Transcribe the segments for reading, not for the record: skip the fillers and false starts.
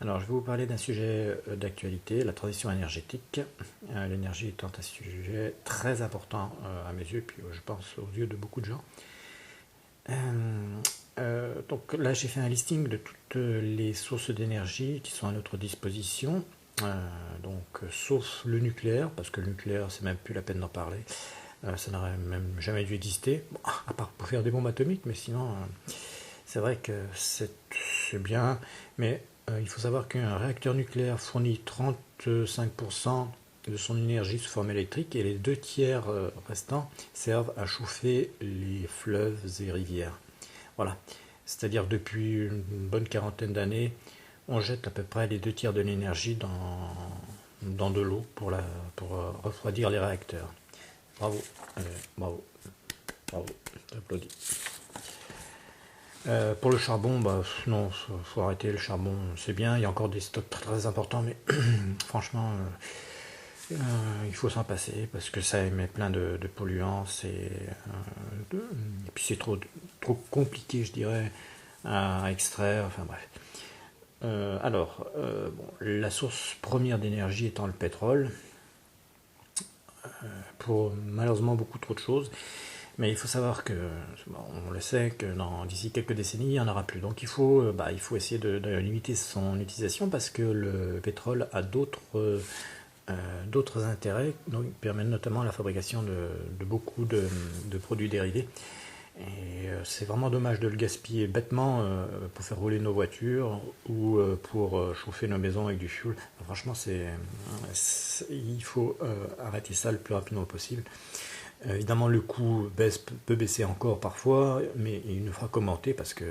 Alors, je vais vous parler d'un sujet d'actualité, la transition énergétique. L'énergie étant un sujet très important à mes yeux, puis je pense aux yeux de beaucoup de gens. Donc là, j'ai fait un listing de toutes les sources d'énergie qui sont à notre disposition. Sauf le nucléaire, parce que le nucléaire, c'est même plus la peine d'en parler. Ça n'aurait même jamais dû exister, bon, à part pour faire des bombes atomiques, mais sinon, c'est vrai que c'est bien, mais il faut savoir qu'un réacteur nucléaire fournit 35% de son énergie sous forme électrique et les deux tiers restants servent à chauffer les fleuves et rivières. Voilà. C'est-à-dire depuis une bonne quarantaine d'années, on jette à peu près les deux tiers de l'énergie dans de l'eau pour refroidir les réacteurs. Bravo, bravo, bravo, j'applaudis. Pour le charbon, non, faut arrêter le charbon, c'est bien, il y a encore des stocks très, très importants, mais franchement, il faut s'en passer parce que ça émet plein de polluants, et puis c'est trop compliqué, je dirais, à extraire, enfin bref. La source première d'énergie étant le pétrole, pour malheureusement beaucoup trop de choses. Mais il faut savoir que, on le sait, que d'ici quelques décennies, il n'y en aura plus. Donc il faut essayer de limiter son utilisation parce que le pétrole a d'autres intérêts, donc il permet notamment la fabrication de beaucoup de produits dérivés. Et c'est vraiment dommage de le gaspiller bêtement pour faire rouler nos voitures ou pour chauffer nos maisons avec du fioul. Franchement, il faut arrêter ça le plus rapidement possible. Évidemment, le coût peut baisser encore parfois, mais il ne fera qu'augmenter parce qu'il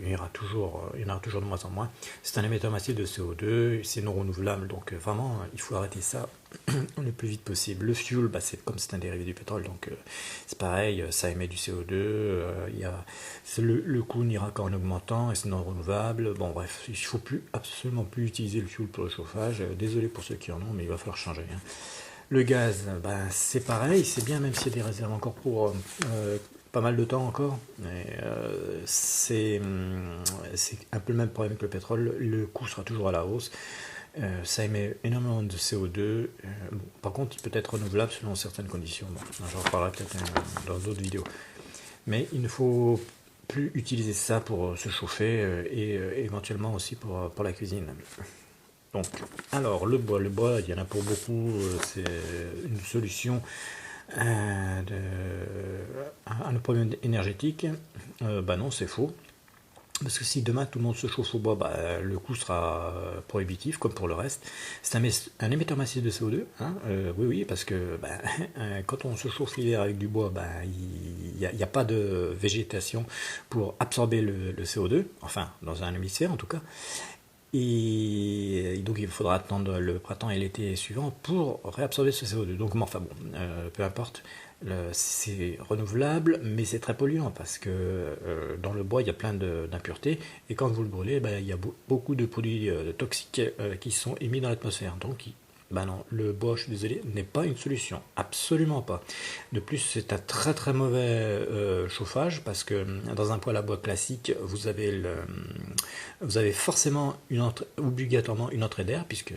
y en aura toujours de moins en moins. C'est un émetteur massif de CO2, c'est non renouvelable, donc vraiment, il faut arrêter ça le plus vite possible. Le fuel, c'est un dérivé du pétrole, donc c'est pareil, ça émet du CO2, le coût n'ira qu'en augmentant et c'est non renouvelable. Bon, bref, il ne faut absolument plus utiliser le fuel pour le chauffage. Désolé pour ceux qui en ont, mais il va falloir changer. Le gaz, c'est pareil, c'est bien, même s'il y a des réserves encore pour pas mal de temps encore. Mais c'est un peu le même problème que le pétrole, le coût sera toujours à la hausse. Ça émet énormément de CO2. Par contre, il peut être renouvelable selon certaines conditions. Bon, j'en reparlerai peut-être dans d'autres vidéos. Mais il ne faut plus utiliser ça pour se chauffer et éventuellement aussi pour la cuisine. Donc, alors le bois, il y en a pour beaucoup, c'est une solution à nos problèmes énergétiques. Non, c'est faux. Parce que si demain tout le monde se chauffe au bois, le coût sera prohibitif, comme pour le reste. C'est un émetteur massif de CO2, hein, oui, parce que quand on se chauffe l'hiver avec du bois, il n'y a pas de végétation pour absorber le CO2, enfin, dans un hémisphère en tout cas. Et donc il faudra attendre le printemps et l'été suivant pour réabsorber ce CO2. Donc peu importe, c'est renouvelable, mais c'est très polluant parce que dans le bois il y a plein d'impuretés et quand vous le brûlez, il y a beaucoup de produits toxiques qui sont émis dans l'atmosphère. Donc non, le bois, je suis désolé, n'est pas une solution, absolument pas. De plus, c'est un très très mauvais chauffage parce que dans un poêle à bois classique, vous avez forcément obligatoirement une entrée d'air puisque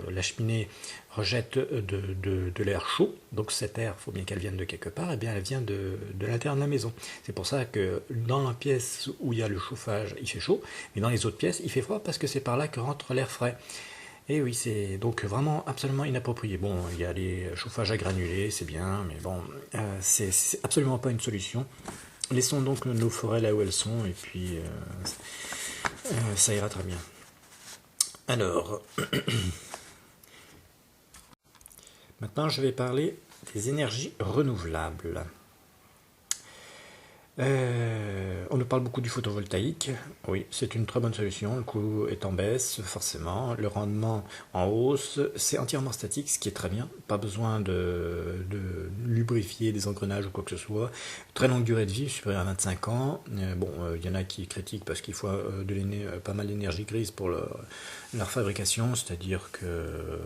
la cheminée rejette de l'air chaud, donc cette air, il faut bien qu'elle vienne de quelque part, et bien elle vient de l'intérieur de la maison. C'est pour ça que dans la pièce où il y a le chauffage, il fait chaud, mais dans les autres pièces, il fait froid parce que c'est par là que rentre l'air frais. Et oui, c'est donc vraiment absolument inapproprié. Bon, il y a les chauffages à granulés, c'est bien, mais bon, c'est absolument pas une solution. Laissons donc nos forêts là où elles sont, et puis ça ira très bien. Alors, maintenant je vais parler des énergies renouvelables. On nous parle beaucoup du photovoltaïque. Oui, c'est une très bonne solution. Le coût est en baisse, forcément. Le rendement en hausse. C'est entièrement statique, ce qui est très bien. Pas besoin de lubrifier des engrenages ou quoi que ce soit. Très longue durée de vie, supérieure à 25 ans. Il y en a qui critiquent parce qu'il faut pas mal d'énergie grise pour leur fabrication. C'est-à-dire que...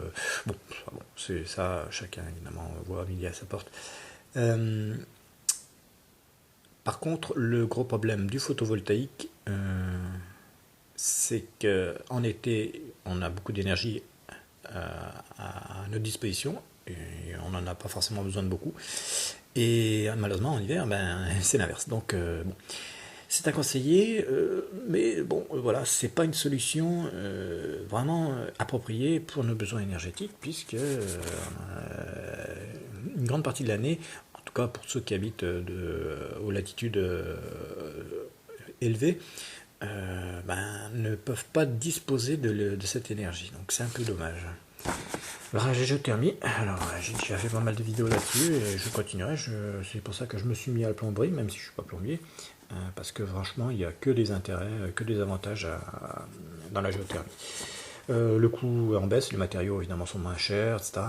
c'est ça, chacun évidemment voit midi à sa porte. Par contre, le gros problème du photovoltaïque, c'est qu'en été, on a beaucoup d'énergie à notre disposition, et on n'en a pas forcément besoin de beaucoup. Et malheureusement, en hiver, c'est l'inverse. Donc, bon, c'est à conseiller, mais bon, voilà, c'est pas une solution vraiment appropriée pour nos besoins énergétiques, puisque une grande partie de l'année, en tout cas pour ceux qui habitent aux latitudes élevées, ne peuvent pas disposer de cette énergie. Donc c'est un peu dommage. Barrage géothermie, alors j'ai déjà fait pas mal de vidéos là-dessus et je continuerai. C'est pour ça que je me suis mis à la plomberie, même si je ne suis pas plombier, parce que franchement il n'y a que des intérêts, que des avantages dans la géothermie. Le coût en baisse, les matériaux évidemment sont moins chers, etc.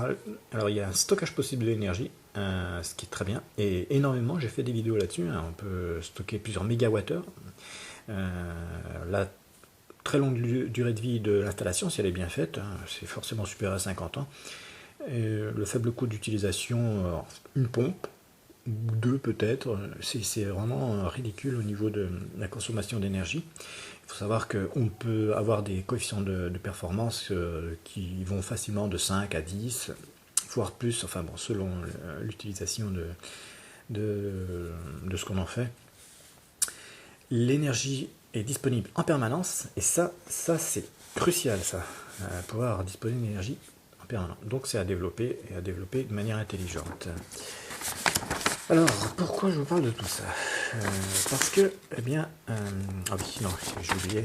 Alors il y a un stockage possible de l'énergie, ce qui est très bien, et énormément, j'ai fait des vidéos là-dessus, on peut stocker plusieurs mégawattheures. La très longue durée de vie de l'installation, si elle est bien faite, c'est forcément supérieur à 50 ans. Et le faible coût d'utilisation, une pompe, ou deux peut-être, c'est vraiment ridicule au niveau de la consommation d'énergie. Il faut savoir qu'on peut avoir des coefficients de performance qui vont facilement de 5 à 10, voire plus, enfin bon, selon l'utilisation de ce qu'on en fait. L'énergie est disponible en permanence, et ça c'est crucial, ça, pouvoir disposer d'une énergie en permanence. Donc c'est à développer, et à développer de manière intelligente. Alors, pourquoi je vous parle de tout ça parce que, eh bien, ah oui, non, j'ai oublié,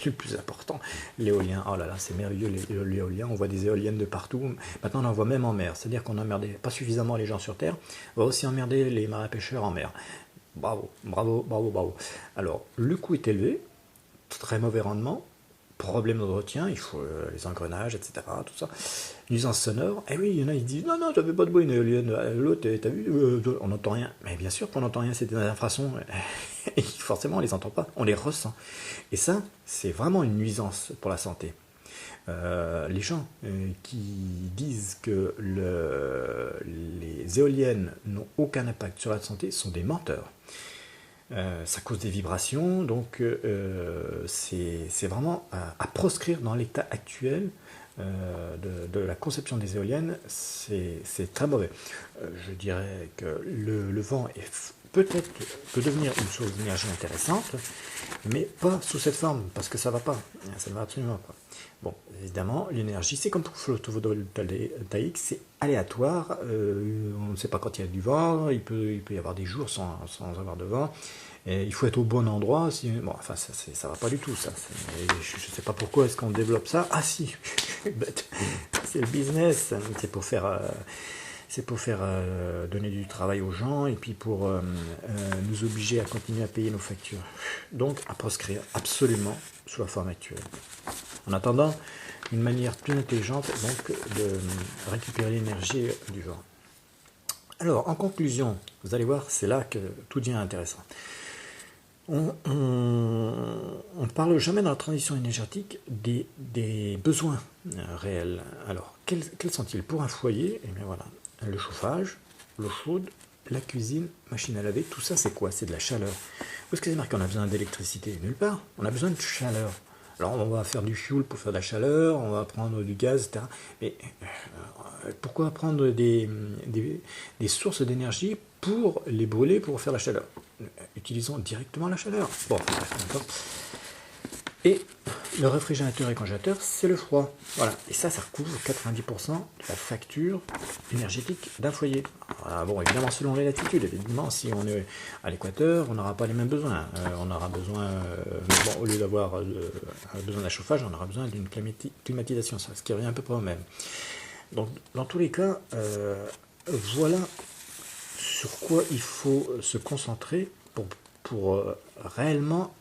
le plus important, l'éolien. Oh là là, c'est merveilleux l'éolien, on voit des éoliennes de partout. Maintenant, on en voit même en mer, c'est-à-dire qu'on n'emmerdait pas suffisamment les gens sur Terre, on va aussi emmerder les marins pêcheurs en mer. Bravo, bravo, bravo, bravo. Alors, le coût est élevé, très mauvais rendement, problème d'entretien, il faut les engrenages, etc. Tout ça. Nuisance sonore. Et oui, il y en a, ils disent non, non, t'avais pas de bruit, une éolienne. L'autre, t'as vu, on n'entend rien. Mais bien sûr qu'on n'entend rien, c'est des infrasons. Et forcément, on les entend pas, on les ressent. Et ça, c'est vraiment une nuisance pour la santé. Les gens qui disent que les éoliennes n'ont aucun impact sur la santé sont des menteurs. Ça cause des vibrations, donc c'est vraiment à proscrire dans l'état actuel de la conception des éoliennes, c'est très mauvais. Je dirais que le vent peut devenir une source d'énergie intéressante, mais pas sous cette forme, parce que ça ne va absolument pas. Bon, évidemment, l'énergie, c'est comme pour le photovoltaïque, c'est aléatoire, on ne sait pas quand il y a du vent, il peut y avoir des jours sans avoir de vent, et il faut être au bon endroit, bon, enfin, ça va pas du tout, ça. Je ne sais pas pourquoi est-ce qu'on développe ça. Ah si, c'est le business, c'est pour faire donner du travail aux gens et puis pour nous obliger à continuer à payer nos factures. Donc à proscrire absolument sous la forme actuelle. En attendant, une manière plus intelligente donc de récupérer l'énergie du vent. Alors en conclusion, vous allez voir, c'est là que tout devient intéressant. On ne parle jamais dans la transition énergétique des besoins réels. Alors, quels sont-ils pour un foyer? Eh bien voilà, le chauffage, l'eau chaude, la cuisine, machine à laver, tout ça c'est quoi? C'est de la chaleur. Où est-ce que c'est marqué qu'on a besoin d'électricité? Nulle part, on a besoin de chaleur. Alors on va faire du fioul pour faire de la chaleur, on va prendre du gaz, etc. Mais pourquoi prendre des sources d'énergie pour les brûler pour faire la chaleur? Utilisons directement la chaleur. Bon, d'accord. Et le réfrigérateur et congélateur, c'est le froid. Voilà. Et ça recouvre 90% de la facture énergétique d'un foyer. Alors, bon, évidemment, selon les latitudes. Évidemment, si on est à l'équateur, on n'aura pas les mêmes besoins. On aura besoin, au lieu d'avoir besoin d'un chauffage, on aura besoin d'une climatisation, ce qui revient un peu près au même. Donc, dans tous les cas, voilà sur quoi il faut se concentrer pour réellement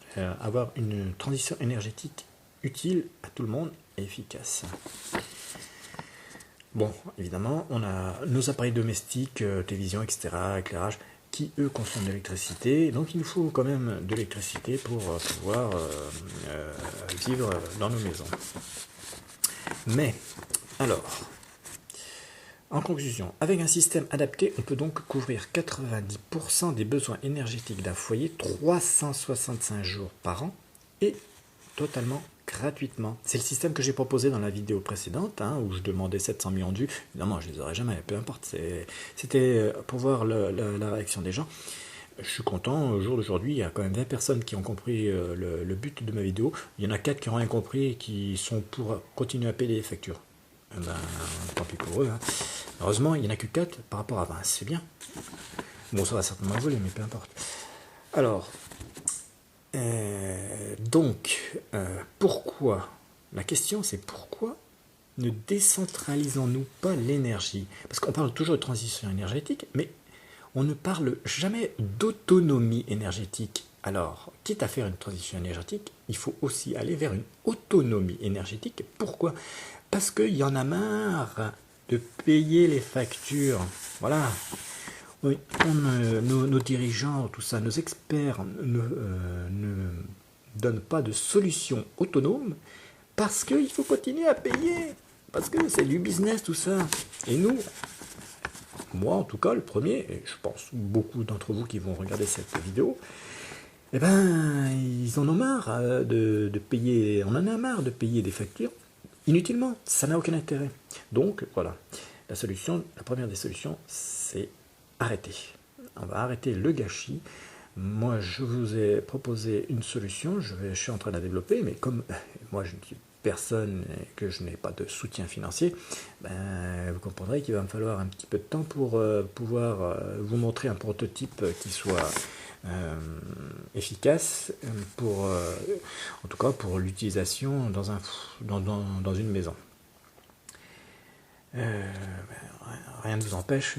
avoir une transition énergétique utile à tout le monde et efficace. Bon, évidemment, on a nos appareils domestiques, télévision, etc., éclairage, qui, eux, consomment de l'électricité. Donc, il nous faut quand même de l'électricité pour pouvoir vivre dans nos maisons. Mais, alors, en conclusion, avec un système adapté, on peut donc couvrir 90% des besoins énergétiques d'un foyer 365 jours par an et totalement gratuitement. C'est le système que j'ai proposé dans la vidéo précédente, hein, où je demandais 700 millions de vues. Évidemment, je les aurais jamais, peu importe. C'était pour voir la réaction des gens. Je suis content, au jour d'aujourd'hui, il y a quand même 20 personnes qui ont compris le but de ma vidéo. Il y en a 4 qui n'ont rien compris et qui sont pour continuer à payer les factures. Eh ben, tant pis pour eux. Hein. Heureusement, il n'y en a que 4 par rapport à 20, c'est bien. Bon, ça va certainement voler, mais peu importe. Alors, pourquoi? La question, c'est pourquoi ne décentralisons-nous pas l'énergie? Parce qu'on parle toujours de transition énergétique, mais on ne parle jamais d'autonomie énergétique. Alors, quitte à faire une transition énergétique, il faut aussi aller vers une autonomie énergétique. Pourquoi? Parce qu'il y en a marre de payer les factures. Voilà. Oui, nos dirigeants, tout ça, nos experts ne donnent pas de solution autonome parce qu'il faut continuer à payer. Parce que c'est du business, tout ça. Et nous, moi en tout cas, le premier, et je pense beaucoup d'entre vous qui vont regarder cette vidéo, eh ben, ils en ont marre de payer, on en a marre de payer des factures inutilement. Ça n'a aucun intérêt. Donc, voilà. La première des solutions, c'est arrêter. On va arrêter le gâchis. Moi, je vous ai proposé une solution. Je suis en train de la développer, mais comme moi, je ne suis personne et que je n'ai pas de soutien financier, ben, vous comprendrez qu'il va me falloir un petit peu de temps pour pouvoir vous montrer un prototype qui soit efficace pour, en tout cas pour l'utilisation dans une maison. Rien ne vous empêche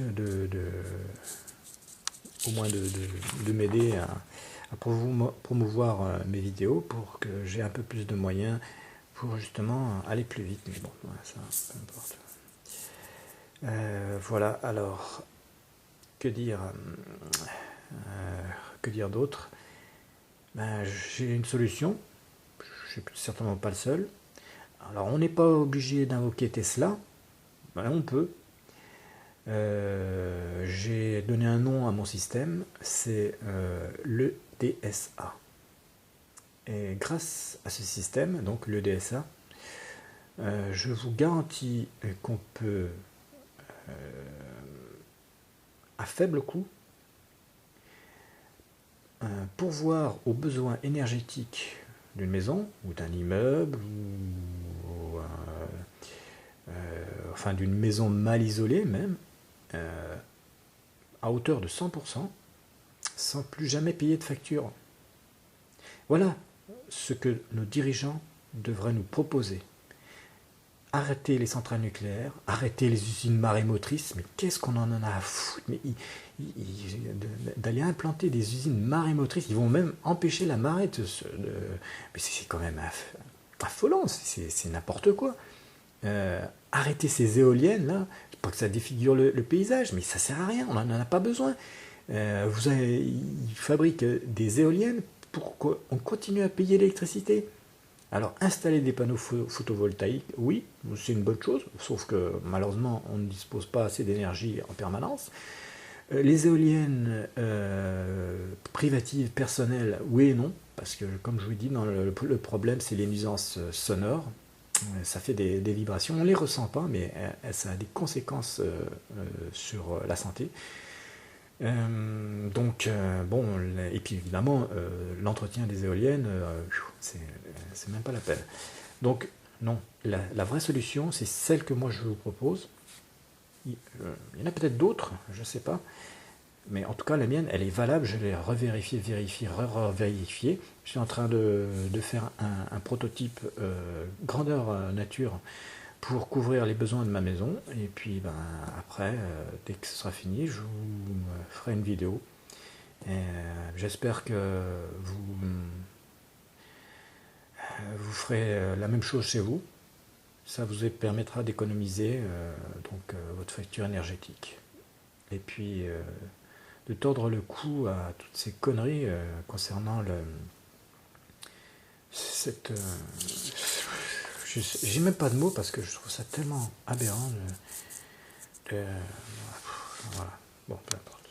au moins de m'aider à promouvoir mes vidéos pour que j'ai un peu plus de moyens pour justement aller plus vite. Mais bon, ça, peu importe. Voilà, alors, que dire d'autre? Ben, j'ai une solution, je ne suis certainement pas le seul. Alors, on n'est pas obligé d'invoquer Tesla, ben, on peut. J'ai donné un nom à mon système, c'est le DSA. Et grâce à ce système, donc le DSA, je vous garantis qu'on peut, à faible coût, pourvoir aux besoins énergétiques d'une maison ou d'un immeuble ou enfin d'une maison mal isolée même, à hauteur de 100%, sans plus jamais payer de facture. Voilà ce que nos dirigeants devraient nous proposer. Arrêter les centrales nucléaires, arrêter les usines marémotrices, mais qu'est-ce qu'on en a à foutre? Mais d'aller implanter des usines marémotrices, ils vont même empêcher la marée mais c'est quand même affolant, c'est n'importe quoi. Arrêter ces éoliennes là, pas que ça défigure le paysage, mais ça sert à rien, on n'en a pas besoin. Ils fabriquent des éoliennes pour qu'on continue à payer l'électricité. Alors installer des panneaux photovoltaïques, oui, c'est une bonne chose, sauf que malheureusement on ne dispose pas assez d'énergie en permanence. Les éoliennes privatives, personnelles, oui et non, parce que comme je vous dis, le problème c'est les nuisances sonores. Ça fait des vibrations, on ne les ressent pas, mais ça a des conséquences sur la santé. Donc, bon, et puis évidemment, l'entretien des éoliennes, c'est même pas la peine. Donc, non, la vraie solution, c'est celle que moi je vous propose. Il y en a peut-être d'autres, je ne sais pas. Mais en tout cas, la mienne, elle est valable. Je l'ai revérifiée, revérifiée. Je suis en train de faire un prototype grandeur nature pour couvrir les besoins de ma maison. Et puis, ben, après, dès que ce sera fini, je vous ferai une vidéo. J'espère que vous ferez la même chose chez vous. Ça vous permettra d'économiser votre facture énergétique. Et puis de tordre le cou à toutes ces conneries concernant j'ai même pas de mots parce que je trouve ça tellement aberrant voilà. Bon, peu importe.